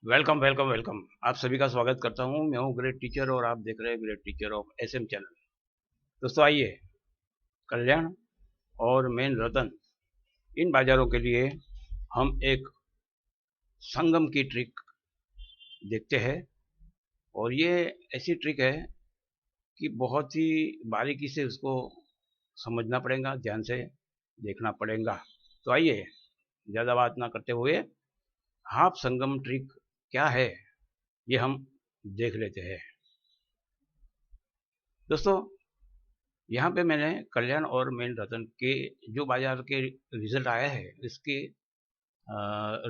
Welcome welcome welcome. आप सभी का स्वागत करता हूं। मैं हूं ग्रेट टीचर और आप देख रहे हैं great teacher of SM channel. दोस्तों आइए, कल्याण और मेन रतन, इन बाजारों के लिए हम एक संगम की ट्रिक देखते हैं। और ये ऐसी ट्रिक है कि बहुत ही बारीकी से उसको समझना पड़ेगा, ध्यान से देखना पड़ेगा। तो आइए, ज़्यादा बात ना करते हुए हाफ संगम ट्रिक क्या है ये हम देख लेते हैं। दोस्तों, यहाँ पे मैंने कल्याण और मेन रतन के जो बाजार के रिजल्ट आया है, इसके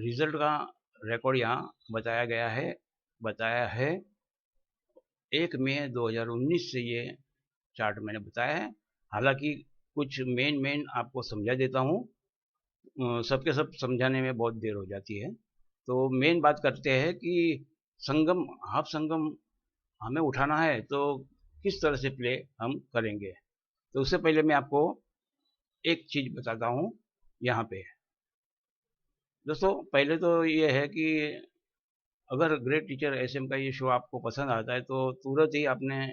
रिजल्ट का रिकॉर्ड यहाँ बताया है 1 मई 2019 से ये चार्ट मैंने बताया है। हालांकि कुछ मेन आपको समझा देता हूँ, सबके सब समझाने में बहुत देर हो जाती है। तो मेन बात करते हैं कि संगम, हाफ संगम हमें उठाना है तो किस तरह से प्ले हम करेंगे। तो उससे पहले मैं आपको एक चीज बताता हूँ यहाँ पे। दोस्तों, पहले तो ये है कि अगर ग्रेट टीचर एसएम का ये शो आपको पसंद आता है तो तुरंत ही आपने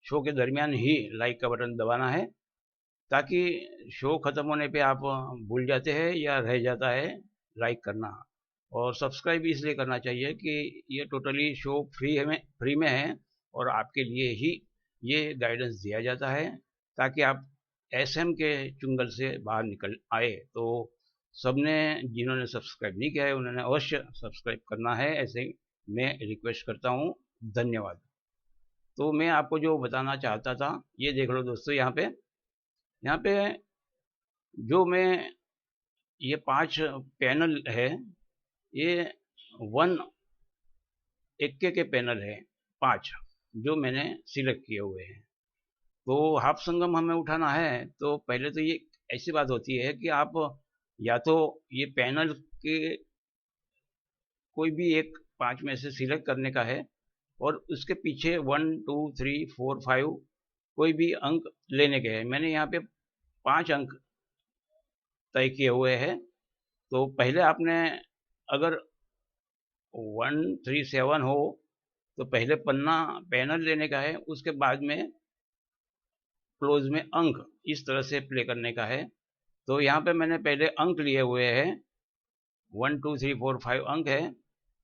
शो के दरमियान ही लाइक का बटन दबाना है, ताकि शो खत्म होने पे आप भूल जाते हैं या रह जाता है लाइक करना। और सब्सक्राइब इसलिए करना चाहिए कि ये टोटली शो फ्री में है और आपके लिए ही ये गाइडेंस दिया जाता है, ताकि आप एसएम के चुंगल से बाहर निकल आए। तो सबने, जिन्होंने सब्सक्राइब नहीं किया है, उन्होंने अवश्य सब्सक्राइब करना है, ऐसे मैं रिक्वेस्ट करता हूँ। धन्यवाद। तो मैं आपको जो बताना चाहता था, ये देख लो दोस्तों। यहाँ पे जो मैं, ये 5 पैनल है, ये वन एक्के के पैनल है, 5 जो मैंने सिलेक्ट किए हुए हैं। तो हाफ संगम हमें उठाना है तो पहले तो ये ऐसी बात होती है कि आप या तो ये पैनल के कोई भी एक 5 में से सिलेक्ट करने का है और उसके पीछे 1 2 3 4 5 कोई भी अंक लेने के हैं। मैंने यहाँ पे 5 अंक तय किए हुए हैं। तो पहले आपने, अगर 1 3 7 हो तो पहले पन्ना पैनल लेने का है, उसके बाद में क्लोज में अंक इस तरह से प्ले करने का है। तो यहाँ पे मैंने पहले अंक लिए हुए हैं, 1 2 3 4 5 अंक है,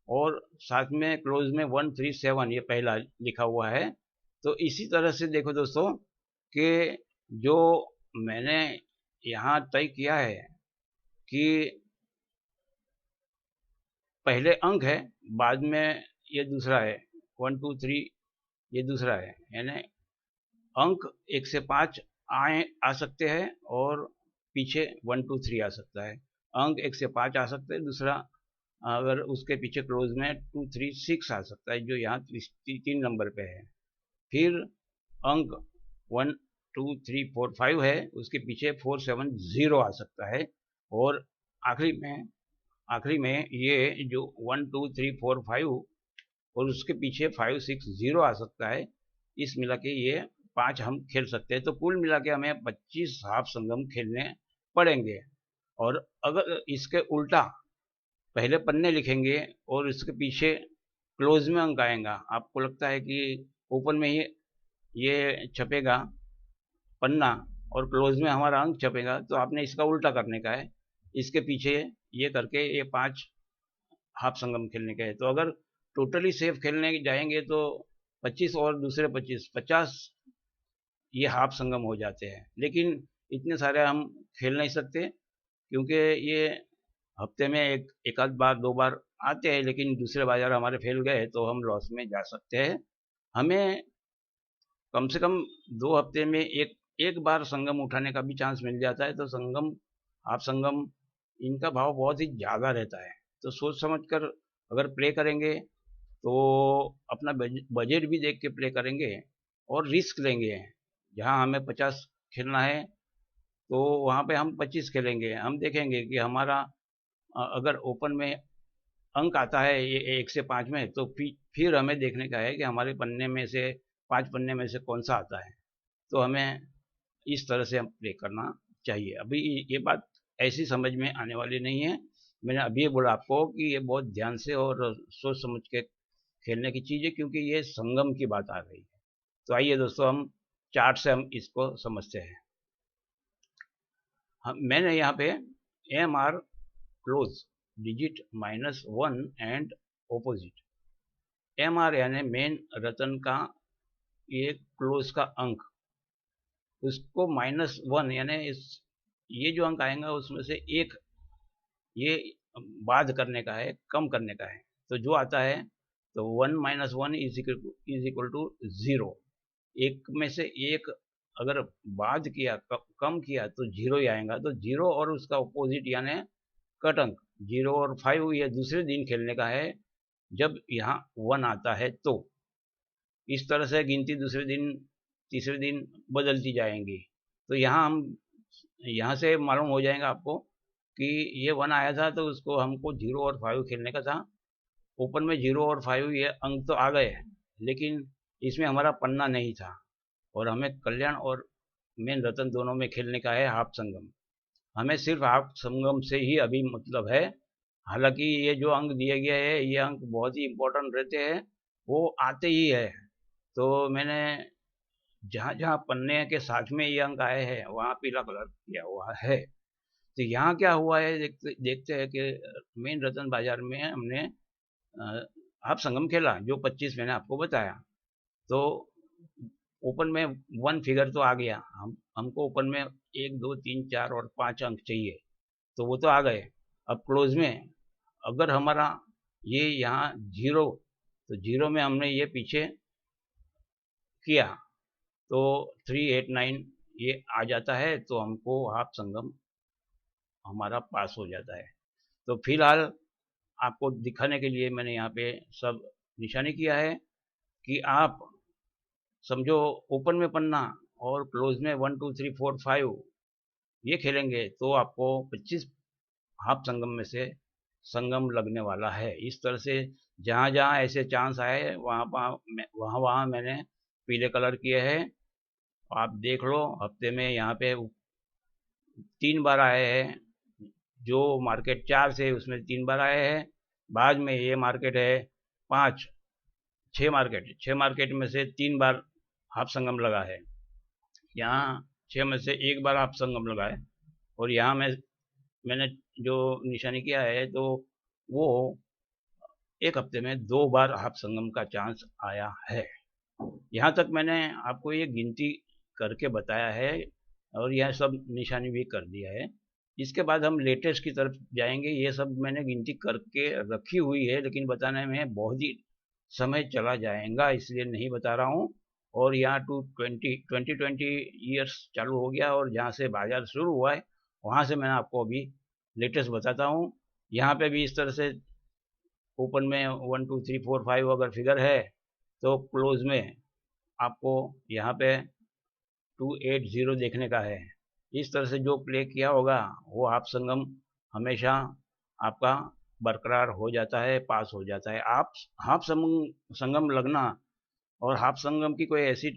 और साथ में क्लोज में 1 3 7 ये पहला लिखा हुआ है। तो इसी तरह से देखो दोस्तों कि जो मैंने यहाँ तय किया है कि पहले अंक है, बाद में ये दूसरा है, 1 2 3 ये दूसरा है, यानी अंक 1 से 5 आ सकते हैं और पीछे 1 2 3 आ सकता है। अंक 1 से 5 आ सकते हैं, दूसरा अगर उसके पीछे क्लोज में 2 3 6 आ सकता है, जो यहाँ 3 नंबर पे है। फिर अंक 1 2 3 4 5 है, उसके पीछे 4 7 0 आ सकता है। और आखिरी में ये जो 1 2 3 4 5 और उसके पीछे 5 6 0 आ सकता है। इस मिला के ये 5 हम खेल सकते हैं। तो कुल मिला के हमें 25 हाफ संगम खेलने पड़ेंगे। और अगर इसके उल्टा पहले पन्ने लिखेंगे और इसके पीछे क्लोज में अंक आएगा, आपको लगता है कि ओपन में ये छपेगा पन्ना और क्लोज में हमारा अंक छपेगा, तो आपने इसका उल्टा करने का है। इसके पीछे ये करके ये 5 हाफ संगम खेलने का है। तो अगर टोटली सेफ खेलने जाएंगे तो 25 और दूसरे 25 50 ये हाफ संगम हो जाते हैं। लेकिन इतने सारे हम खेल नहीं सकते, क्योंकि ये हफ्ते में एक आध बार 2 बार आते हैं, लेकिन दूसरे बाजार हमारे फेल गए तो हम लॉस में जा सकते हैं। हमें कम से कम 2 हफ्ते में एक बार संगम उठाने का भी चांस मिल जाता है। तो संगम, हाफ संगम, इनका भाव बहुत ही ज़्यादा रहता है। तो सोच समझ कर अगर प्ले करेंगे तो अपना बजट भी देख के प्ले करेंगे और रिस्क लेंगे। जहाँ हमें 50 खेलना है तो वहाँ पे हम 25 खेलेंगे। हम देखेंगे कि हमारा अगर ओपन में अंक आता है ये 1 से 5 में, तो फिर हमें देखने का है कि हमारे पन्ने में से 5 पन्ने में से कौन सा आता है। तो हमें इस तरह से हम प्ले करना चाहिए। अभी ये बात ऐसी समझ में आने वाली नहीं है, मैंने अभी बोला आपको कि ये बहुत ध्यान से और सोच समझ के खेलने की चीज़ है, क्योंकि ये संगम की बात आ गई है। तो आइए दोस्तों, हम चार्ट से हम इसको समझते हैं। मैंने यहाँ पे M R close digit -1 and opposite. M R यानी मेन रतन का ये क्लोज का अंक, उसको -1 यानी ये जो अंक आएगा उसमें से एक ये बाध करने का है, कम करने का है। तो जो आता है तो 1 - 1 इज इक्वल टू 0। एक में से एक अगर बाध किया, कम किया, तो 0 ही आएगा। तो 0 और उसका अपोजिट यानी कट अंक 0 और 5 ये दूसरे दिन खेलने का है, जब यहाँ 1 आता है। तो इस तरह से गिनती दूसरे दिन तीसरे दिन बदलती जाएंगी। तो यहाँ से मालूम हो जाएगा आपको कि ये 1 आया था तो उसको हमको 0 और 5 खेलने का था। ओपन में 0 और 5 ये अंक तो आ गए, लेकिन इसमें हमारा पन्ना नहीं था, और हमें कल्याण और मेन रतन दोनों में खेलने का है हाफ संगम। हमें सिर्फ हाफ संगम से ही अभी मतलब है। हालांकि ये जो अंक दिए गए हैं ये अंक बहुत ही इम्पोर्टेंट रहते हैं, वो आते ही है। तो मैंने जहाँ जहाँ पन्ने के साथ में ये अंक आए हैं वहाँ पीला कलर किया हुआ है। तो यहाँ क्या हुआ है, देखते देखते हैं कि मेन रतन बाजार में हमने हाफ संगम खेला, जो 25 मैंने आपको बताया। तो ओपन में 1 फिगर तो आ गया, हमको ओपन में 1 2 3 4 और 5 अंक चाहिए, तो वो तो आ गए। अब क्लोज में अगर हमारा ये यहाँ 0, तो 0 में हमने ये पीछे किया तो 389 ये आ जाता है, तो हमको हाफ संगम हमारा पास हो जाता है। तो फिलहाल आपको दिखाने के लिए मैंने यहाँ पे सब निशानी किया है कि आप समझो ओपन में पन्ना और क्लोज में 1 2 3 4 5 ये खेलेंगे तो आपको 25 हाफ संगम में से संगम लगने वाला है। इस तरह से जहाँ जहाँ ऐसे चांस आए वहाँ वहाँ मैंने पीले कलर किए हैं। आप देख लो, हफ्ते में यहाँ पे 3 बार आए हैं। जो मार्केट 4 से उसमें 3 बार आए हैं। बाद में ये मार्केट है 5 6 मार्केट में से 3 बार हाफ संगम लगा है। यहाँ 6 में से 1 बार हाफ संगम लगा है, और यहाँ मैंने जो निशानी किया है तो वो एक हफ्ते में 2 बार हाफ संगम का चांस आया है। यहाँ तक मैंने आपको ये गिनती करके बताया है, और यह सब निशानी भी कर दिया है। इसके बाद हम लेटेस्ट की तरफ जाएंगे। ये सब मैंने गिनती करके रखी हुई है, लेकिन बताने में बहुत ही समय चला जाएगा, इसलिए नहीं बता रहा हूँ। और यहाँ 2020 ईयर्स चालू हो गया, और जहाँ से बाजार शुरू हुआ है वहाँ से मैंने आपको अभी लेटेस्ट बताता हूँ। यहाँ पे भी इस तरह से ओपन में 1 2 3 4 5 अगर फिगर है, तो क्लोज में आपको यहाँ पे 280 देखने का है। इस तरह से जो प्ले किया होगा वो हाफ संगम हमेशा आपका बरकरार हो जाता है, पास हो जाता है। आप हाफ संगम लगना और हाफ संगम की कोई ऐसी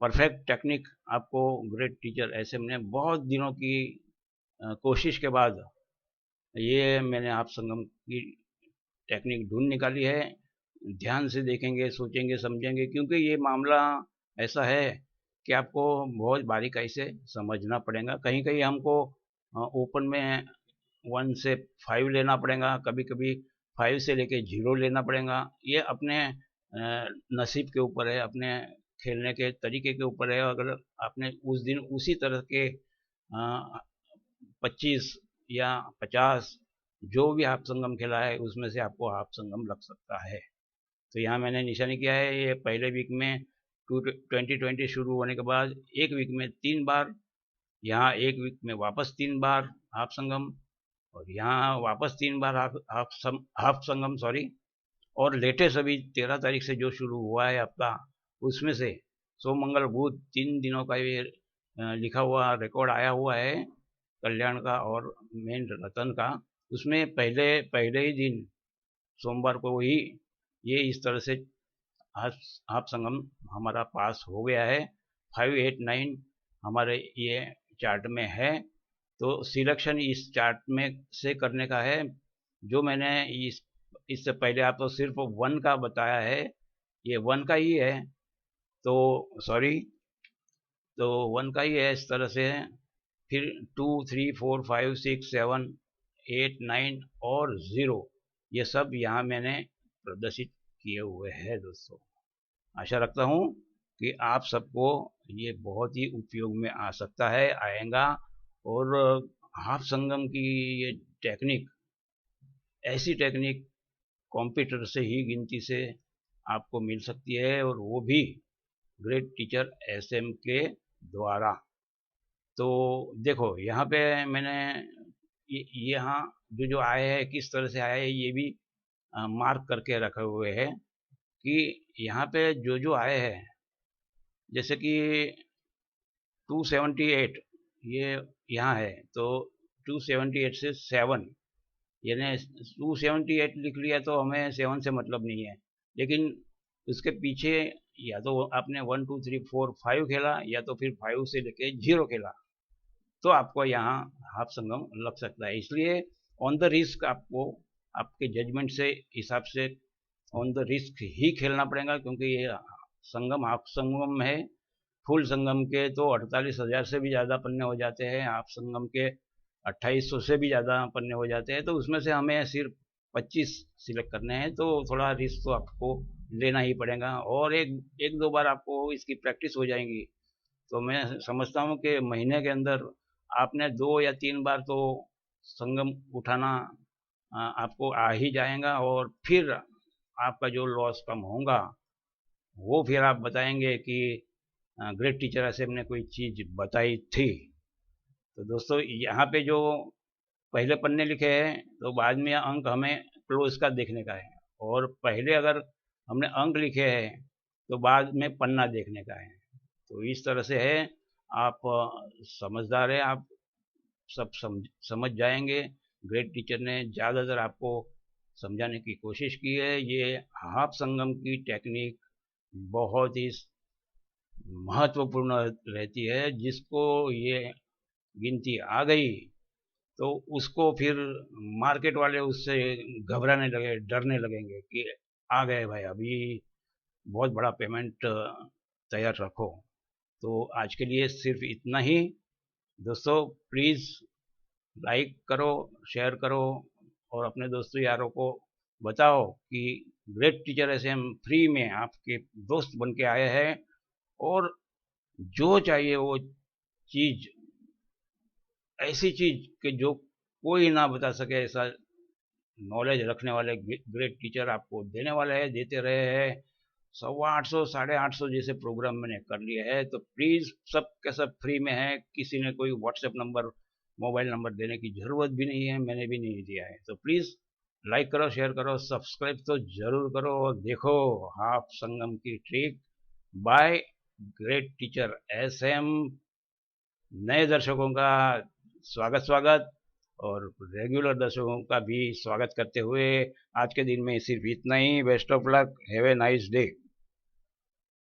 परफेक्ट टेक्निक आपको ग्रेट टीचर ऐसे मैंने बहुत दिनों की कोशिश के बाद ये मैंने हाफ संगम की टेक्निक ढूंढ निकाली है। ध्यान से देखेंगे, सोचेंगे, समझेंगे, क्योंकि ये मामला ऐसा है कि आपको बहुत बारीकाई से समझना पड़ेगा। कहीं कहीं हमको ओपन में 1 से 5 लेना पड़ेगा, कभी कभी 5 से लेके 0 लेना पड़ेगा। ये अपने नसीब के ऊपर है, अपने खेलने के तरीके के ऊपर है। अगर आपने उस दिन उसी तरह के 25 या 50 जो भी हाफ संगम खेला है उसमें से आपको हाफ संगम लग सकता है। तो यहाँ मैंने निशानी किया है। ये पहले वीक में 2020 शुरू होने के बाद एक वीक में 3 बार, यहाँ एक वीक में वापस 3 बार हाफ संगम, और यहाँ वापस 3 बार हाफ संगम सॉरी। और लेटेस्ट अभी 13 तारीख से जो शुरू हुआ है हफ्ता, उसमें से सोम मंगल बुध 3 दिनों का ये लिखा हुआ रिकॉर्ड आया हुआ है कल्याण का और मेन रतन का। उसमें पहले पहले ही दिन सोमवार को ही ये इस तरह से हाफ संगम हमारा पास हो गया है। 589 हमारे ये चार्ट में है। तो सिलेक्शन इस चार्ट में से करने का है। जो मैंने इससे पहले आपको सिर्फ 1 का बताया है, ये 1 का ही है, तो सॉरी, तो 1 का ही है इस तरह से। फिर 2, 3, 4, 5, 6, 7, 8, 9 और 0, ये सब यहाँ मैंने प्रदर्शित किए हुए हैं दोस्तों। आशा रखता हूँ कि आप सबको ये बहुत ही उपयोग में आ सकता है, आएगा। और हाफ संगम की ये टेक्निक, ऐसी टेक्निक कंप्यूटर से ही गिनती से आपको मिल सकती है, और वो भी ग्रेट टीचर एसएम के द्वारा। तो देखो यहाँ पे मैंने यहाँ जो जो आए हैं, किस तरह से आए हैं, ये भी मार्क करके रखे हुए हैं कि यहाँ पे जो जो आए हैं, जैसे कि 278 ये यहाँ है, तो 278 से 7, यानी 278 लिख लिया तो हमें 7 से मतलब नहीं है, लेकिन उसके पीछे या तो आपने 1, 2, 3, 4, 5 खेला, या तो फिर 5 से लेके 0 खेला, तो आपको यहाँ हाफ संगम लग सकता है। इसलिए ऑन द रिस्क आपको आपके जजमेंट से हिसाब से ऑन द रिस्क ही खेलना पड़ेगा, क्योंकि ये संगम हाफ संगम है। फुल संगम के तो 48,000 से भी ज़्यादा पन्ने हो जाते हैं, हाफ संगम के 2800 से भी ज़्यादा पन्ने हो जाते हैं, तो उसमें से हमें सिर्फ 25 सिलेक्ट करने हैं, तो थोड़ा रिस्क तो आपको लेना ही पड़ेगा। और एक दो बार आपको इसकी प्रैक्टिस हो जाएगी, तो मैं समझता हूँ कि महीने के अंदर आपने 2 या 3 बार तो संगम उठाना आपको आ ही जाएगा, और फिर आपका जो लॉस कम होगा वो फिर आप बताएंगे कि ग्रेट टीचर ऐसे हमने कोई चीज़ बताई थी। तो दोस्तों यहाँ पे जो पहले पन्ने लिखे हैं, तो बाद में अंक हमें क्लोज का देखने का है, और पहले अगर हमने अंक लिखे हैं तो बाद में पन्ना देखने का है। तो इस तरह से है, आप समझदार है, आप सब समझ जाएंगे। ग्रेट टीचर ने ज़्यादातर आपको समझाने की कोशिश की है। ये हाफ संगम की टेक्निक बहुत ही महत्वपूर्ण रहती है। जिसको ये गिनती आ गई तो उसको फिर मार्केट वाले उससे घबराने लगे, डरने लगेंगे कि आ गए भाई, अभी बहुत बड़ा पेमेंट तैयार रखो। तो आज के लिए सिर्फ इतना ही दोस्तों। प्लीज़ लाइक करो, शेयर करो, और अपने दोस्तों यारों को बताओ कि ग्रेट टीचर ऐसे हम फ्री में आपके दोस्त बन के आए हैं, और जो चाहिए वो चीज़, ऐसी चीज़ कि जो कोई ना बता सके, ऐसा नॉलेज रखने वाले ग्रेट टीचर आपको देने वाले हैं, देते रहे हैं। 850, 850 जैसे प्रोग्राम मैंने कर लिए है, तो प्लीज़ सब के सब फ्री में है। किसी ने कोई व्हाट्सएप नंबर, मोबाइल नंबर देने की ज़रूरत भी नहीं है, मैंने भी नहीं दिया है। तो प्लीज़ लाइक करो, शेयर करो, सब्सक्राइब तो ज़रूर करो, और देखो हाफ संगम की trick by great teacher SM. नए दर्शकों का स्वागत स्वागत, और रेगुलर दर्शकों का भी स्वागत करते हुए आज के दिन में सिर्फ इतना ही। Best of luck, have a nice day.